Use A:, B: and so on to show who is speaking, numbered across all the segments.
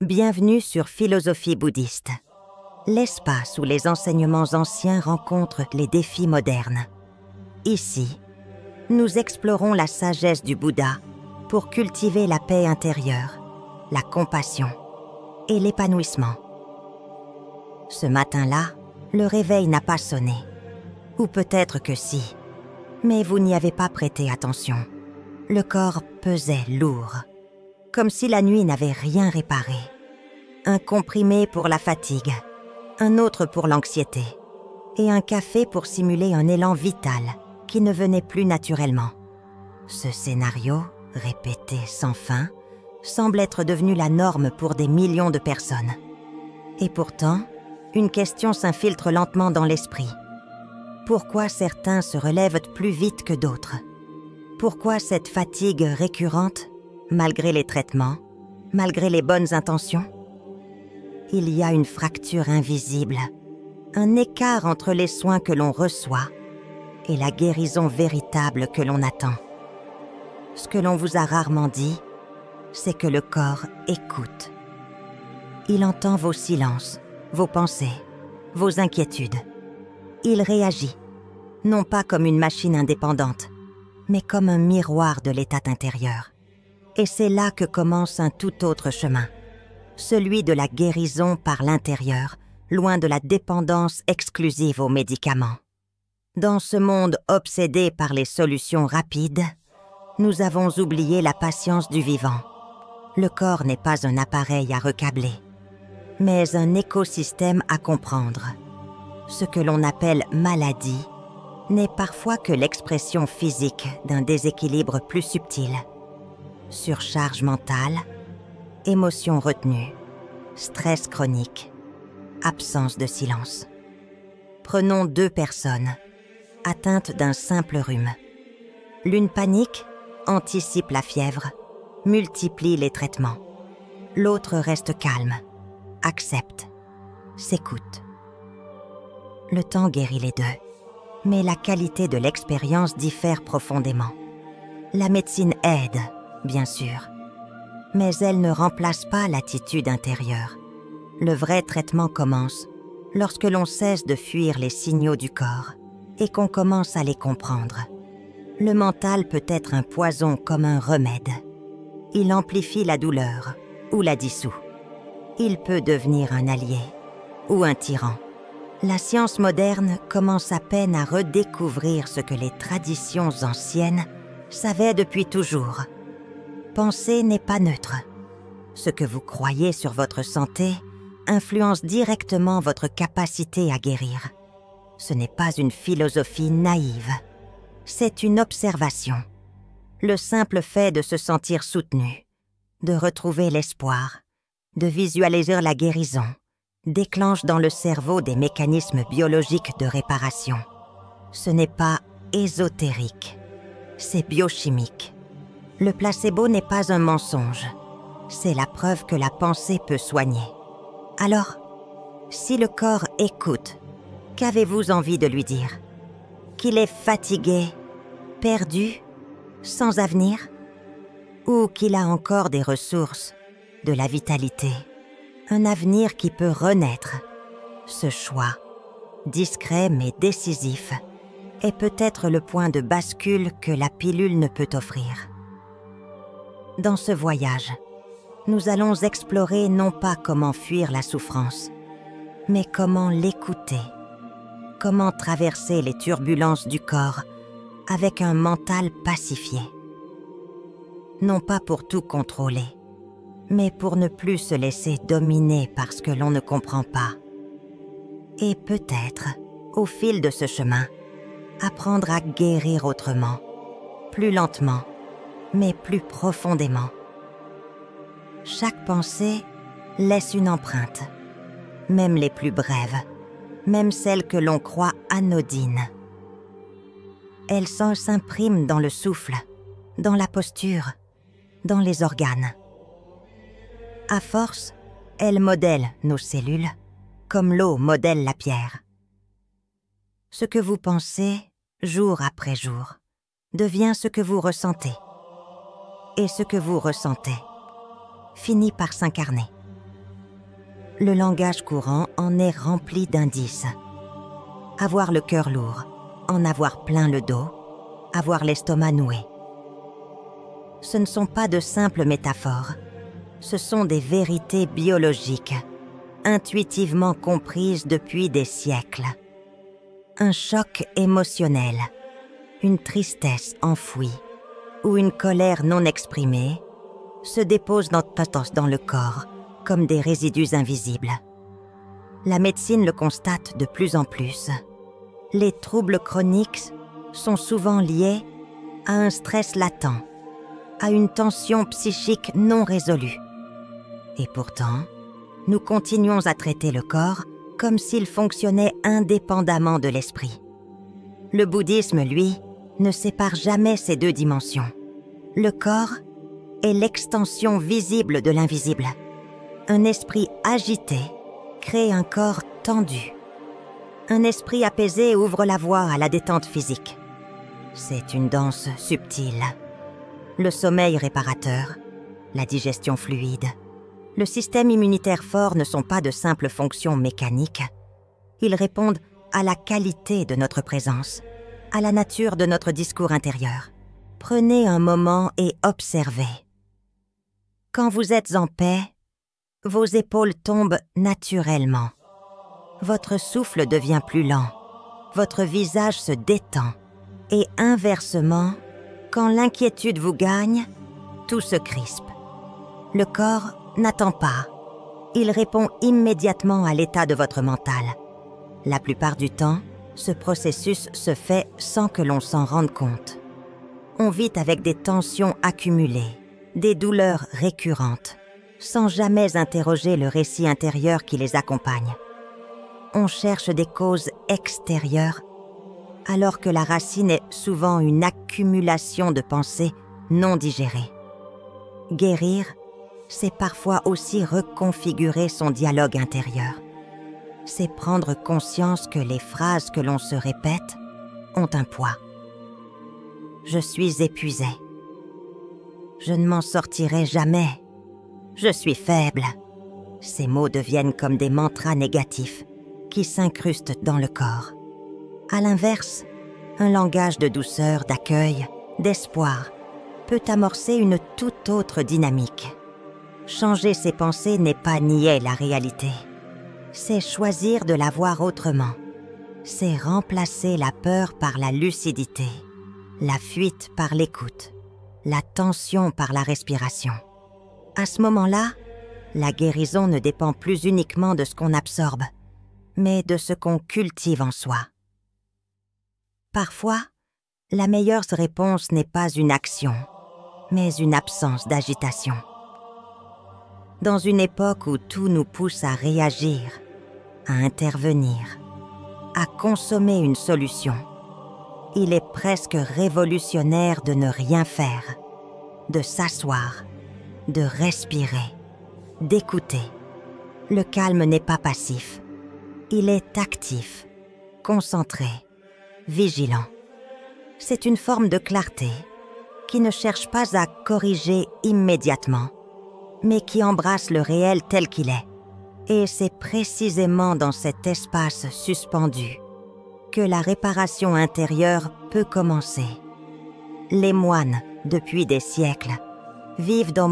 A: Bienvenue sur Philosophie bouddhiste, l'espace où les enseignements anciens rencontrent les défis modernes. Ici, nous explorons la sagesse du Bouddha pour cultiver la paix intérieure, la compassion et l'épanouissement. Ce matin-là, le réveil n'a pas sonné. Ou peut-être que si, mais vous n'y avez pas prêté attention. Le corps pesait lourd, comme si la nuit n'avait rien réparé. Un comprimé pour la fatigue, un autre pour l'anxiété, et un café pour simuler un élan vital qui ne venait plus naturellement. Ce scénario, répété sans fin, semble être devenu la norme pour des millions de personnes. Et pourtant, une question s'infiltre lentement dans l'esprit. Pourquoi certains se relèvent plus vite que d'autres? Pourquoi cette fatigue récurrente, malgré les traitements, malgré les bonnes intentions? Il y a une fracture invisible, un écart entre les soins que l'on reçoit et la guérison véritable que l'on attend. Ce que l'on vous a rarement dit, c'est que le corps écoute. Il entend vos silences, vos pensées, vos inquiétudes. Il réagit, non pas comme une machine indépendante, mais comme un miroir de l'état intérieur. Et c'est là que commence un tout autre chemin, celui de la guérison par l'intérieur, loin de la dépendance exclusive aux médicaments. Dans ce monde obsédé par les solutions rapides, nous avons oublié la patience du vivant. Le corps n'est pas un appareil à recabler, mais un écosystème à comprendre. Ce que l'on appelle maladie n'est parfois que l'expression physique d'un déséquilibre plus subtil. Surcharge mentale, émotions retenues, stress chronique, absence de silence. Prenons 2 personnes atteintes d'un simple rhume. L'une panique, anticipe la fièvre, multiplie les traitements. L'autre reste calme, accepte, s'écoute. Le temps guérit les deux, mais la qualité de l'expérience diffère profondément. La médecine aide, bien sûr, mais elle ne remplace pas l'attitude intérieure. Le vrai traitement commence lorsque l'on cesse de fuir les signaux du corps et qu'on commence à les comprendre. Le mental peut être un poison comme un remède. Il amplifie la douleur ou la dissout. Il peut devenir un allié ou un tyran. La science moderne commence à peine à redécouvrir ce que les traditions anciennes savaient depuis toujours. Penser n'est pas neutre. Ce que vous croyez sur votre santé influence directement votre capacité à guérir. Ce n'est pas une philosophie naïve. C'est une observation. Le simple fait de se sentir soutenu, de retrouver l'espoir, de visualiser la guérison, déclenche dans le cerveau des mécanismes biologiques de réparation. Ce n'est pas ésotérique, c'est biochimique. Le placebo n'est pas un mensonge, c'est la preuve que la pensée peut soigner. Alors, si le corps écoute, qu'avez-vous envie de lui dire? Qu'il est fatigué, perdu, sans avenir? Ou qu'il a encore des ressources, de la vitalité? Un avenir qui peut renaître. Ce choix, discret mais décisif, est peut-être le point de bascule que la pilule ne peut offrir. Dans ce voyage, nous allons explorer non pas comment fuir la souffrance, mais comment l'écouter, comment traverser les turbulences du corps avec un mental pacifié. Non pas pour tout contrôler, mais pour ne plus se laisser dominer par ce que l'on ne comprend pas. Et peut-être, au fil de ce chemin, apprendre à guérir autrement, plus lentement, mais plus profondément. Chaque pensée laisse une empreinte, même les plus brèves, même celles que l'on croit anodines. Elles s'impriment dans le souffle, dans la posture, dans les organes. À force, elles modèlent nos cellules, comme l'eau modèle la pierre. Ce que vous pensez, jour après jour, devient ce que vous ressentez. Et ce que vous ressentez finit par s'incarner. Le langage courant en est rempli d'indices. Avoir le cœur lourd, en avoir plein le dos, avoir l'estomac noué. Ce ne sont pas de simples métaphores, ce sont des vérités biologiques, intuitivement comprises depuis des siècles. Un choc émotionnel, une tristesse enfouie ou une colère non exprimée se déposent dans le corps comme des résidus invisibles. La médecine le constate de plus en plus. Les troubles chroniques sont souvent liés à un stress latent, à une tension psychique non résolue. Et pourtant, nous continuons à traiter le corps comme s'il fonctionnait indépendamment de l'esprit. Le bouddhisme, lui, ne sépare jamais ces deux dimensions. Le corps est l'extension visible de l'invisible. Un esprit agité crée un corps tendu. Un esprit apaisé ouvre la voie à la détente physique. C'est une danse subtile. Le sommeil réparateur, la digestion fluide, le système immunitaire fort ne sont pas de simples fonctions mécaniques. Ils répondent à la qualité de notre présence, à la nature de notre discours intérieur. Prenez un moment et observez. Quand vous êtes en paix, vos épaules tombent naturellement. Votre souffle devient plus lent. Votre visage se détend. Et inversement, quand l'inquiétude vous gagne, tout se crispe. Le corps n'attend pas. Il répond immédiatement à l'état de votre mental. La plupart du temps, ce processus se fait sans que l'on s'en rende compte. On vit avec des tensions accumulées, des douleurs récurrentes, sans jamais interroger le récit intérieur qui les accompagne. On cherche des causes extérieures, alors que la racine est souvent une accumulation de pensées non digérées. Guérir, c'est parfois aussi reconfigurer son dialogue intérieur. C'est prendre conscience que les phrases que l'on se répète ont un poids. Je suis épuisé. Je ne m'en sortirai jamais. Je suis faible. Ces mots deviennent comme des mantras négatifs qui s'incrustent dans le corps. À l'inverse, un langage de douceur, d'accueil, d'espoir peut amorcer une toute autre dynamique. Changer ses pensées n'est pas nier la réalité. C'est choisir de la voir autrement. C'est remplacer la peur par la lucidité, la fuite par l'écoute, la tension par la respiration. À ce moment-là, la guérison ne dépend plus uniquement de ce qu'on absorbe, mais de ce qu'on cultive en soi. Parfois, la meilleure réponse n'est pas une action, mais une absence d'agitation. Dans une époque où tout nous pousse à réagir, à intervenir, à consommer une solution, il est presque révolutionnaire de ne rien faire, de s'asseoir, de respirer, d'écouter. Le calme n'est pas passif, il est actif, concentré, vigilant. C'est une forme de clarté qui ne cherche pas à corriger immédiatement, mais qui embrasse le réel tel qu'il est. Et c'est précisément dans cet espace suspendu que la réparation intérieure peut commencer. Les moines, depuis des siècles, vivent dans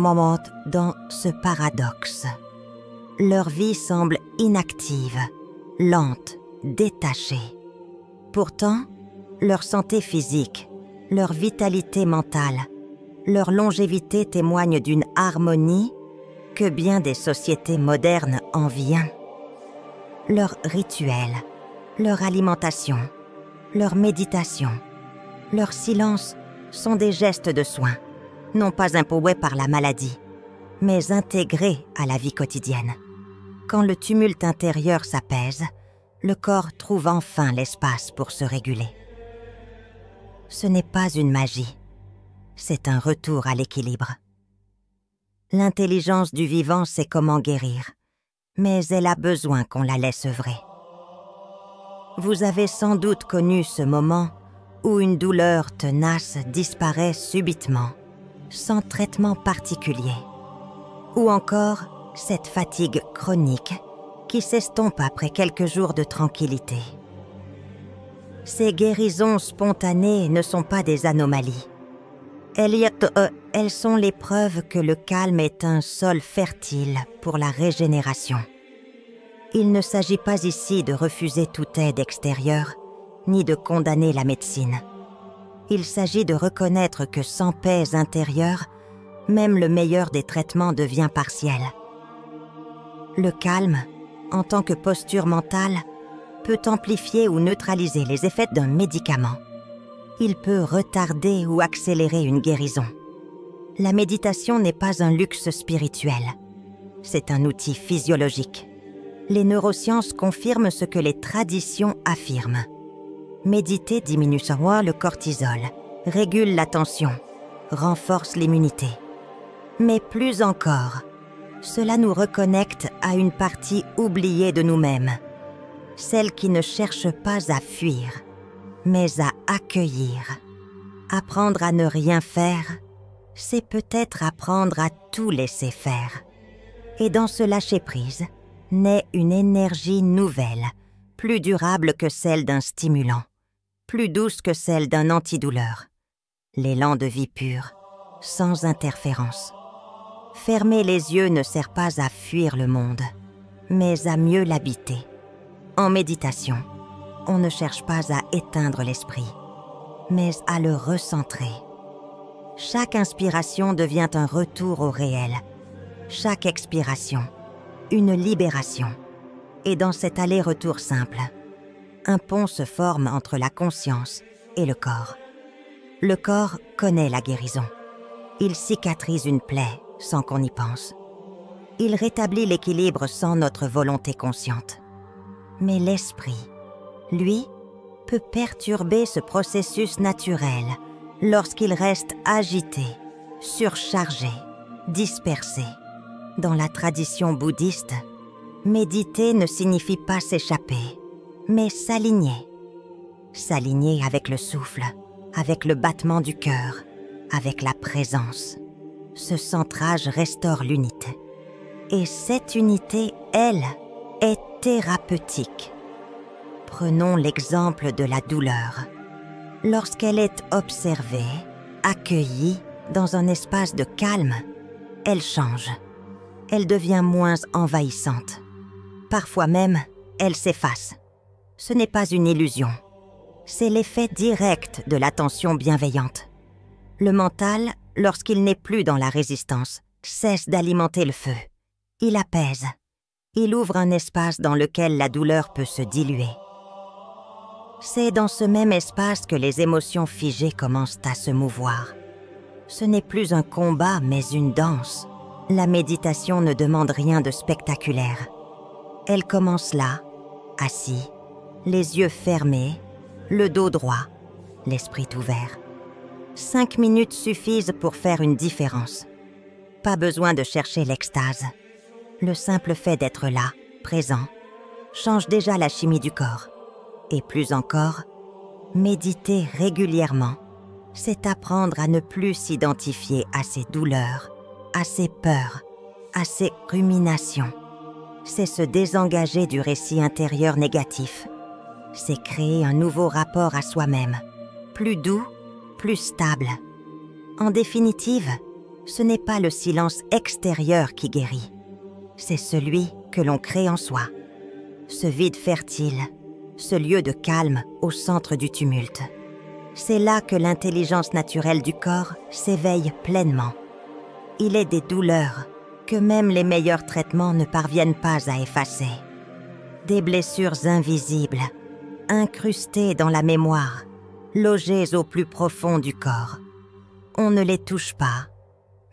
A: ce paradoxe. Leur vie semble inactive, lente, détachée. Pourtant, leur santé physique, leur vitalité mentale, leur longévité témoignent d'une harmonie que bien des sociétés modernes envient. Leurs rituels, leur alimentation, leur méditation, leur silence sont des gestes de soin, non pas imposés par la maladie, mais intégrés à la vie quotidienne. Quand le tumulte intérieur s'apaise, le corps trouve enfin l'espace pour se réguler. Ce n'est pas une magie, c'est un retour à l'équilibre. L'intelligence du vivant sait comment guérir, mais elle a besoin qu'on la laisse œuvrer. Vous avez sans doute connu ce moment où une douleur tenace disparaît subitement, sans traitement particulier. Ou encore cette fatigue chronique qui s'estompe après quelques jours de tranquillité. Ces guérisons spontanées ne sont pas des anomalies. Elles sont les preuves que le calme est un sol fertile pour la régénération. Il ne s'agit pas ici de refuser toute aide extérieure, ni de condamner la médecine. Il s'agit de reconnaître que sans paix intérieure, même le meilleur des traitements devient partiel. Le calme, en tant que posture mentale, peut amplifier ou neutraliser les effets d'un médicament. Il peut retarder ou accélérer une guérison. La méditation n'est pas un luxe spirituel. C'est un outil physiologique. Les neurosciences confirment ce que les traditions affirment. Méditer diminue le cortisol, régule la tension, renforce l'immunité. Mais plus encore, cela nous reconnecte à une partie oubliée de nous-mêmes, celle qui ne cherche pas à fuir, mais à accueillir. Apprendre à ne rien faire, c'est peut-être apprendre à tout laisser faire. Et dans ce lâcher-prise, naît une énergie nouvelle, plus durable que celle d'un stimulant, plus douce que celle d'un antidouleur. L'élan de vie pure, sans interférence. Fermer les yeux ne sert pas à fuir le monde, mais à mieux l'habiter. En méditation, on ne cherche pas à éteindre l'esprit, mais à le recentrer. Chaque inspiration devient un retour au réel. Chaque expiration, une libération. Et dans cet aller-retour simple, un pont se forme entre la conscience et le corps. Le corps connaît la guérison. Il cicatrise une plaie sans qu'on y pense. Il rétablit l'équilibre sans notre volonté consciente. Mais l'esprit, lui, peut perturber ce processus naturel lorsqu'il reste agité, surchargé, dispersé. Dans la tradition bouddhiste, méditer ne signifie pas s'échapper, mais s'aligner. S'aligner avec le souffle, avec le battement du cœur, avec la présence. Ce centrage restaure l'unité. Et cette unité, elle, est thérapeutique. Prenons l'exemple de la douleur. Lorsqu'elle est observée, accueillie dans un espace de calme, elle change. Elle devient moins envahissante. Parfois même, elle s'efface. Ce n'est pas une illusion. C'est l'effet direct de l'attention bienveillante. Le mental, lorsqu'il n'est plus dans la résistance, cesse d'alimenter le feu. Il apaise. Il ouvre un espace dans lequel la douleur peut se diluer. C'est dans ce même espace que les émotions figées commencent à se mouvoir. Ce n'est plus un combat, mais une danse. La méditation ne demande rien de spectaculaire. Elle commence là, assis, les yeux fermés, le dos droit, l'esprit ouvert. 5 minutes suffisent pour faire une différence. Pas besoin de chercher l'extase. Le simple fait d'être là, présent, change déjà la chimie du corps. Et plus encore, méditer régulièrement, c'est apprendre à ne plus s'identifier à ses douleurs, à ses peurs, à ses ruminations. C'est se désengager du récit intérieur négatif. C'est créer un nouveau rapport à soi-même, plus doux, plus stable. En définitive, ce n'est pas le silence extérieur qui guérit. C'est celui que l'on crée en soi. Ce vide fertile, ce lieu de calme au centre du tumulte. C'est là que l'intelligence naturelle du corps s'éveille pleinement. Il est des douleurs que même les meilleurs traitements ne parviennent pas à effacer. Des blessures invisibles, incrustées dans la mémoire, logées au plus profond du corps. On ne les touche pas,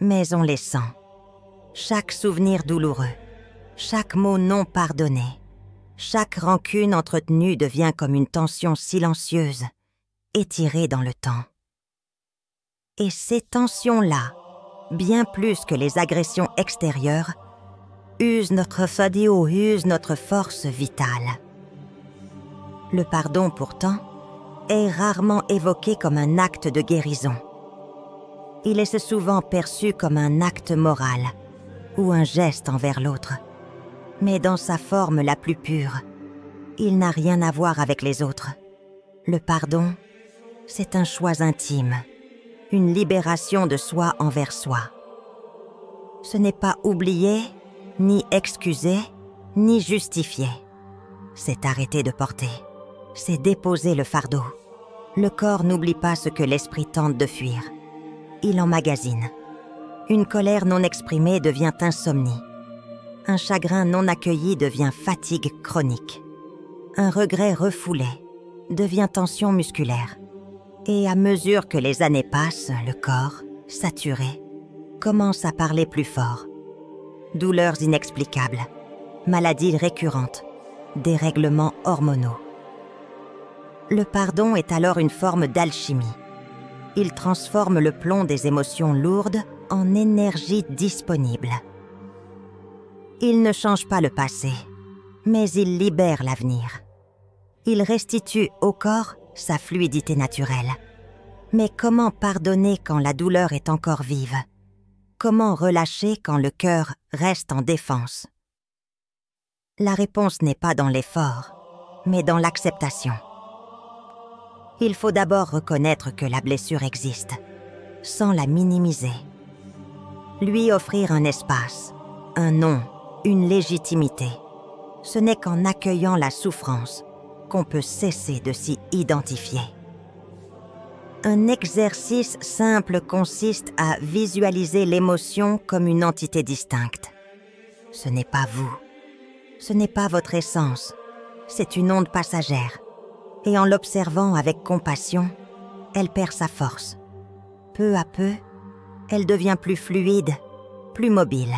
A: mais on les sent. Chaque souvenir douloureux, chaque mot non pardonné, chaque rancune entretenue devient comme une tension silencieuse, étirée dans le temps. Et ces tensions-là, bien plus que les agressions extérieures, usent notre fadio, usent notre force vitale. Le pardon, pourtant, est rarement évoqué comme un acte de guérison. Il est souvent perçu comme un acte moral ou un geste envers l'autre. mais dans sa forme la plus pure. Il n'a rien à voir avec les autres. Le pardon, c'est un choix intime, une libération de soi envers soi. Ce n'est pas oublier, ni excuser, ni justifier. C'est arrêter de porter. C'est déposer le fardeau. Le corps n'oublie pas ce que l'esprit tente de fuir. Il emmagasine. Une colère non exprimée devient insomnie. Un chagrin non accueilli devient fatigue chronique. Un regret refoulé devient tension musculaire. Et à mesure que les années passent, le corps, saturé, commence à parler plus fort. Douleurs inexplicables, maladies récurrentes, dérèglements hormonaux. Le pardon est alors une forme d'alchimie. Il transforme le plomb des émotions lourdes en énergie disponible. Il ne change pas le passé, mais il libère l'avenir. Il restitue au corps sa fluidité naturelle. Mais comment pardonner quand la douleur est encore vive? Comment relâcher quand le cœur reste en défense? La réponse n'est pas dans l'effort, mais dans l'acceptation. Il faut d'abord reconnaître que la blessure existe, sans la minimiser. Lui offrir un espace, un nom, une légitimité. Ce n'est qu'en accueillant la souffrance qu'on peut cesser de s'y identifier. Un exercice simple consiste à visualiser l'émotion comme une entité distincte. Ce n'est pas vous, ce n'est pas votre essence, c'est une onde passagère. Et en l'observant avec compassion, elle perd sa force. Peu à peu, elle devient plus fluide, plus mobile,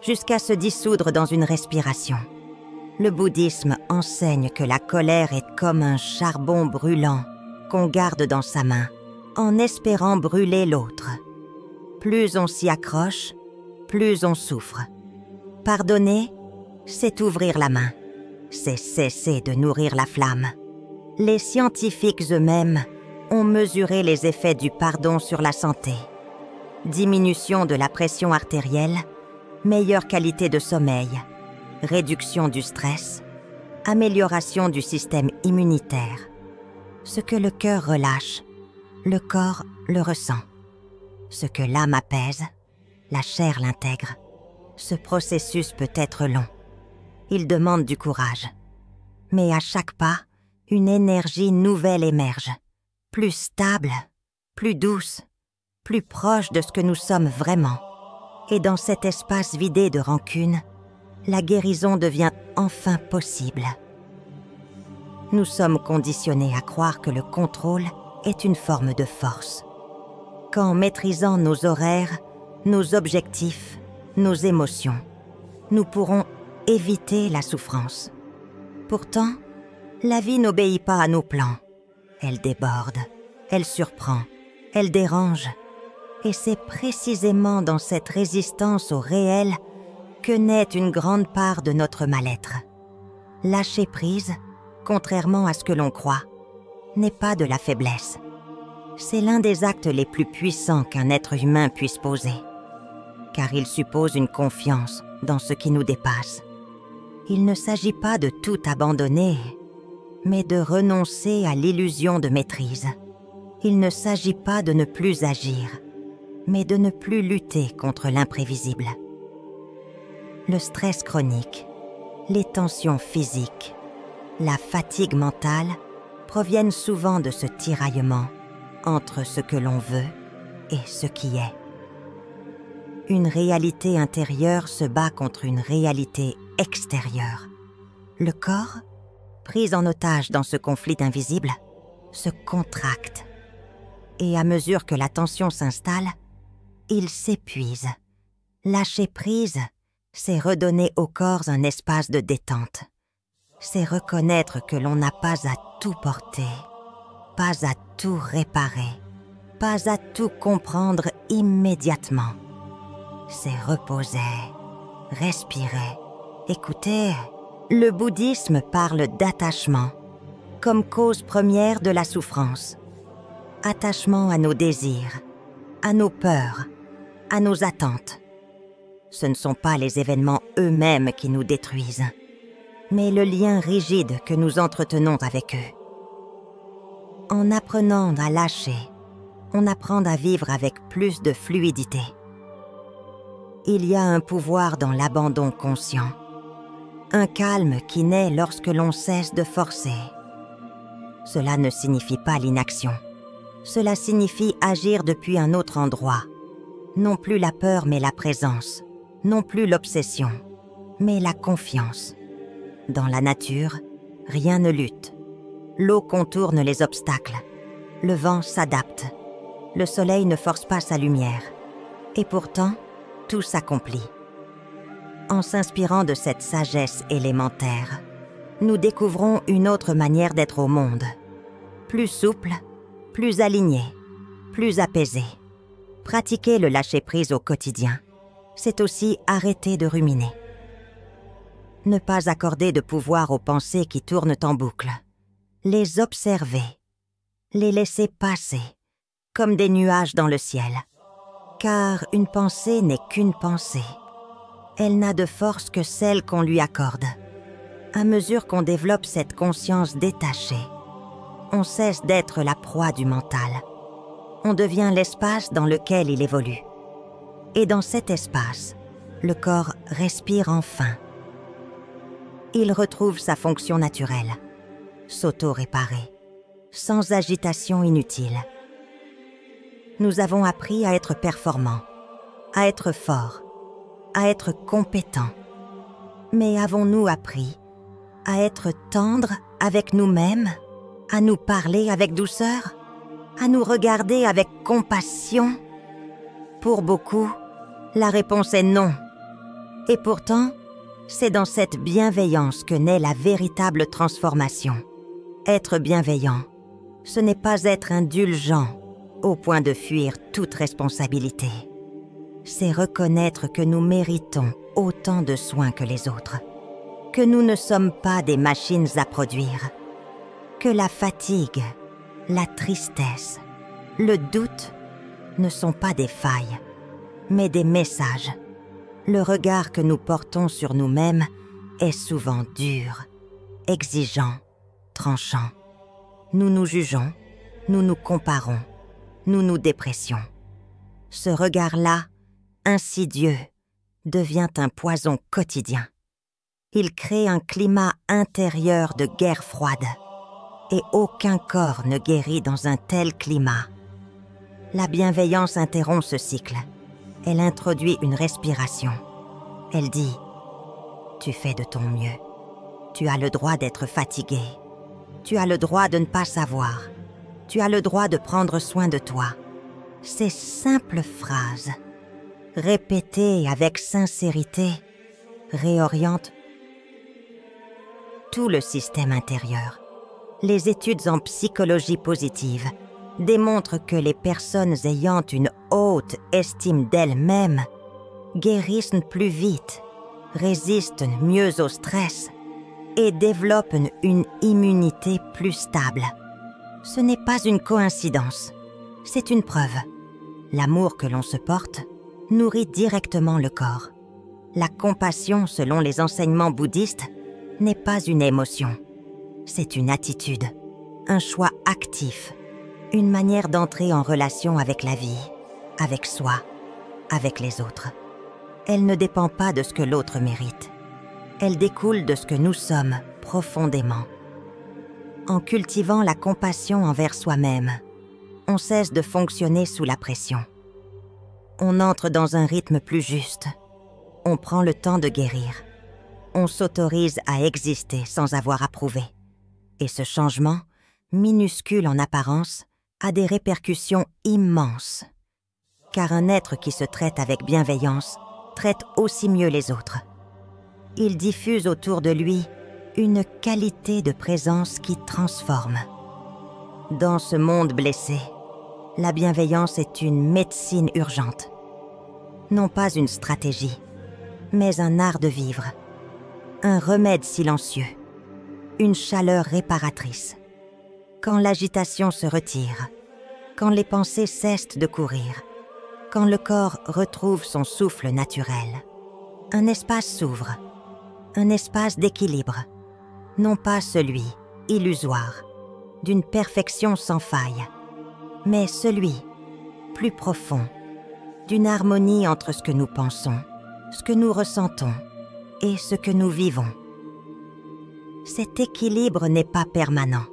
A: jusqu'à se dissoudre dans une respiration. Le bouddhisme enseigne que la colère est comme un charbon brûlant qu'on garde dans sa main, en espérant brûler l'autre. Plus on s'y accroche, plus on souffre. Pardonner, c'est ouvrir la main, c'est cesser de nourrir la flamme. Les scientifiques eux-mêmes ont mesuré les effets du pardon sur la santé. Diminution de la pression artérielle, meilleure qualité de sommeil, réduction du stress, amélioration du système immunitaire. Ce que le cœur relâche, le corps le ressent. Ce que l'âme apaise, la chair l'intègre. Ce processus peut être long. Il demande du courage. Mais à chaque pas, une énergie nouvelle émerge, plus stable, plus douce, plus proche de ce que nous sommes vraiment. Et dans cet espace vidé de rancune, la guérison devient enfin possible. Nous sommes conditionnés à croire que le contrôle est une forme de force. Qu'en maîtrisant nos horaires, nos objectifs, nos émotions, nous pourrons éviter la souffrance. Pourtant, la vie n'obéit pas à nos plans. Elle déborde, elle surprend, elle dérange. Et c'est précisément dans cette résistance au réel que naît une grande part de notre mal-être. Lâcher prise, contrairement à ce que l'on croit, n'est pas de la faiblesse. C'est l'un des actes les plus puissants qu'un être humain puisse poser, car il suppose une confiance dans ce qui nous dépasse. Il ne s'agit pas de tout abandonner, mais de renoncer à l'illusion de maîtrise. Il ne s'agit pas de ne plus agir, mais de ne plus lutter contre l'imprévisible. Le stress chronique, les tensions physiques, la fatigue mentale proviennent souvent de ce tiraillement entre ce que l'on veut et ce qui est. Une réalité intérieure se bat contre une réalité extérieure. Le corps, pris en otage dans ce conflit invisible, se contracte. Et à mesure que la tension s'installe, il s'épuise. Lâcher prise, c'est redonner au corps un espace de détente. C'est reconnaître que l'on n'a pas à tout porter, pas à tout réparer, pas à tout comprendre immédiatement. C'est reposer, respirer, écouter. Le bouddhisme parle d'attachement comme cause première de la souffrance. Attachement à nos désirs, à nos peurs, à nos attentes. Ce ne sont pas les événements eux-mêmes qui nous détruisent, mais le lien rigide que nous entretenons avec eux. En apprenant à lâcher, on apprend à vivre avec plus de fluidité. Il y a un pouvoir dans l'abandon conscient, un calme qui naît lorsque l'on cesse de forcer. Cela ne signifie pas l'inaction. Cela signifie agir depuis un autre endroit. Non plus la peur mais la présence. Non plus l'obsession, mais la confiance. Dans la nature, rien ne lutte. L'eau contourne les obstacles. Le vent s'adapte. Le soleil ne force pas sa lumière. Et pourtant, tout s'accomplit. En s'inspirant de cette sagesse élémentaire, nous découvrons une autre manière d'être au monde. Plus souple, plus alignée, plus apaisée. Pratiquer le lâcher-prise au quotidien, c'est aussi arrêter de ruminer. Ne pas accorder de pouvoir aux pensées qui tournent en boucle. Les observer, les laisser passer, comme des nuages dans le ciel. Car une pensée n'est qu'une pensée. Elle n'a de force que celle qu'on lui accorde. À mesure qu'on développe cette conscience détachée, on cesse d'être la proie du mental. On devient l'espace dans lequel il évolue. Et dans cet espace, le corps respire enfin. Il retrouve sa fonction naturelle, s'auto-réparer, sans agitation inutile. Nous avons appris à être performants, à être forts, à être compétents. Mais avons-nous appris à être tendres avec nous-mêmes, à nous parler avec douceur, à nous regarder avec compassion? Pour beaucoup, la réponse est non. Et pourtant, c'est dans cette bienveillance que naît la véritable transformation. Être bienveillant, ce n'est pas être indulgent au point de fuir toute responsabilité. C'est reconnaître que nous méritons autant de soins que les autres, que nous ne sommes pas des machines à produire, que la fatigue, la tristesse, le doute ne sont pas des failles, mais des messages. Le regard que nous portons sur nous-mêmes est souvent dur, exigeant, tranchant. Nous nous jugeons, nous nous comparons, nous nous dépressions. Ce regard-là, insidieux, devient un poison quotidien. Il crée un climat intérieur de guerre froide. Et aucun corps ne guérit dans un tel climat. La bienveillance interrompt ce cycle. Elle introduit une respiration. Elle dit « Tu fais de ton mieux. Tu as le droit d'être fatigué. Tu as le droit de ne pas savoir. Tu as le droit de prendre soin de toi. » Ces simples phrases, répétées avec sincérité, réorientent tout le système intérieur. Les études en psychologie positive démontrent que les personnes ayant une haute estime d'elles-mêmes guérissent plus vite, résistent mieux au stress et développent une immunité plus stable. Ce n'est pas une coïncidence, c'est une preuve. L'amour que l'on se porte nourrit directement le corps. La compassion, selon les enseignements bouddhistes, n'est pas une émotion. C'est une attitude, un choix actif, une manière d'entrer en relation avec la vie, avec soi, avec les autres. Elle ne dépend pas de ce que l'autre mérite. Elle découle de ce que nous sommes profondément. En cultivant la compassion envers soi-même, on cesse de fonctionner sous la pression. On entre dans un rythme plus juste. On prend le temps de guérir. On s'autorise à exister sans avoir à prouver. Et ce changement, minuscule en apparence, a des répercussions immenses. Car un être qui se traite avec bienveillance traite aussi mieux les autres. Il diffuse autour de lui une qualité de présence qui transforme. Dans ce monde blessé, la bienveillance est une médecine urgente. Non pas une stratégie, mais un art de vivre. Un remède silencieux. Une chaleur réparatrice. Quand l'agitation se retire, quand les pensées cessent de courir, quand le corps retrouve son souffle naturel, un espace s'ouvre, un espace d'équilibre, non pas celui, illusoire, d'une perfection sans faille, mais celui, plus profond, d'une harmonie entre ce que nous pensons, ce que nous ressentons et ce que nous vivons. Cet équilibre n'est pas permanent.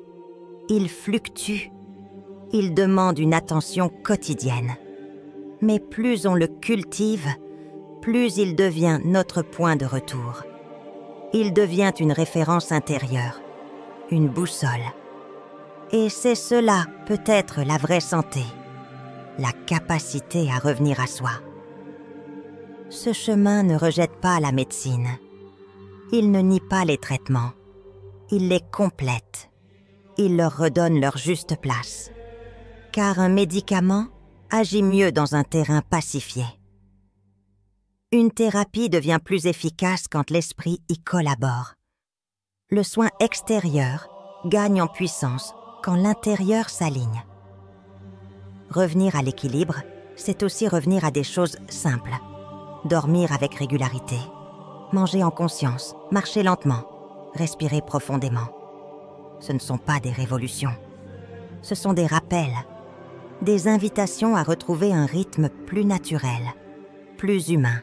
A: Il fluctue. Il demande une attention quotidienne. Mais plus on le cultive, plus il devient notre point de retour. Il devient une référence intérieure, une boussole. Et c'est cela, peut-être, la vraie santé, la capacité à revenir à soi. Ce chemin ne rejette pas la médecine. Il ne nie pas les traitements. Il les complète. Il leur redonne leur juste place. Car un médicament agit mieux dans un terrain pacifié. Une thérapie devient plus efficace quand l'esprit y collabore. Le soin extérieur gagne en puissance quand l'intérieur s'aligne. Revenir à l'équilibre, c'est aussi revenir à des choses simples. Dormir avec régularité, manger en conscience, marcher lentement, respirer profondément. Ce ne sont pas des révolutions. Ce sont des rappels, des invitations à retrouver un rythme plus naturel, plus humain.